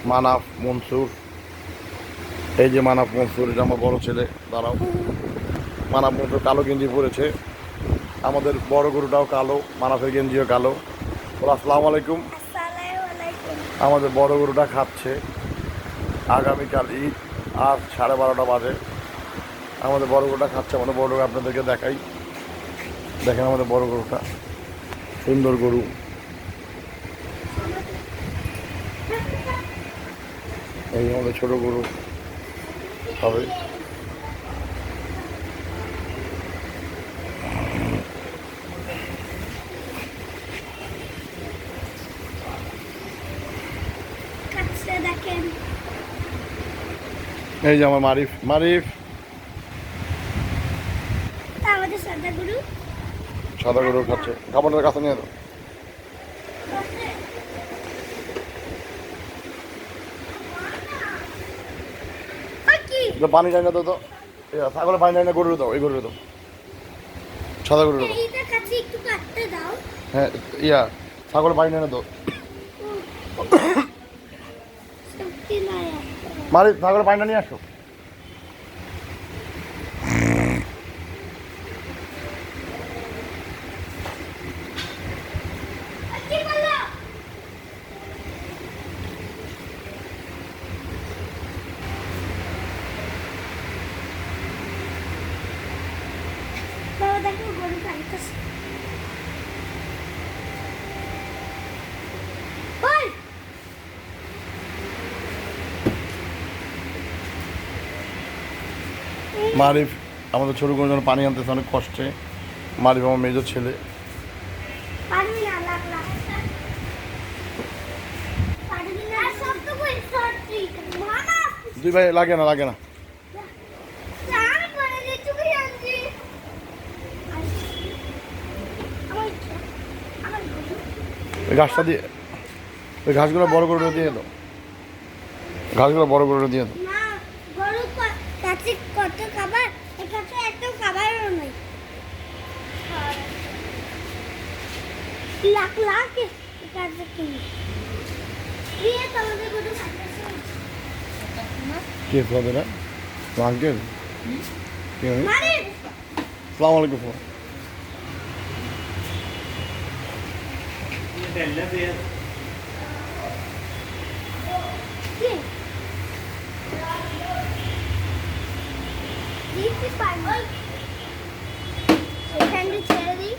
মানাফ মনসুর, এই যে মানাফ মনসুর, এটা আমার বড় ছেলে। দাঁড়াও, মানাফ মনসুর কালো গেঞ্জি পরেছে। আমাদের বড় গরুটাও কালো, মানাফের গেঞ্জিও কালো। ওরা আসসালামু আলাইকুম। আমাদের বড় গরুটা খাচ্ছে। আগামীকাল ঈদ, আর 12:30 বাজে। আমাদের বড় গরুটা খাচ্ছে। আমাদের বড় গরু আপনাদেরকে দেখাই। দেখেন আমাদের বড় গরুটা, সুন্দর গরু। এই আমাদের ছোট গরু হবে। এই যে আমার মারিফ, মারিফ সাদা গরু খাচ্ছে। খাবারের কাছে নিয়ে দাও। পানি চাই না তো, ছাগলের পানি চাই না, গরুর দাও, এই গরুর দাও, সাদা গরুর দাও। হ্যাঁ, ছাগলের পানি নেই না তো। মারি, ছাগলের পানিটা নিয়ে আসো। মারিফ আমাদের ছোট কোনো জন্য পানি আনতেছে অনেক কষ্টে। মারিফ আমার মেজর ছেলে। দুই ভাই লাগে না, লাগে না। ওই ঘাসটা দিয়ে, ওই ঘাসগুলো বড় করে দিয়ে দাও, ঘাসগুলো বড় করে দিয়ে দাও। কত খাবার, এখানে এত খাবারও নেই। লাখ লাখ কাছে কিনি দিয়ে তোমাদের কত খাইতেছে। কে খাবে না আঙ্কেল? কি হবে? আসসালামু আলাইকুম। এখানে ছেড়ে দিই।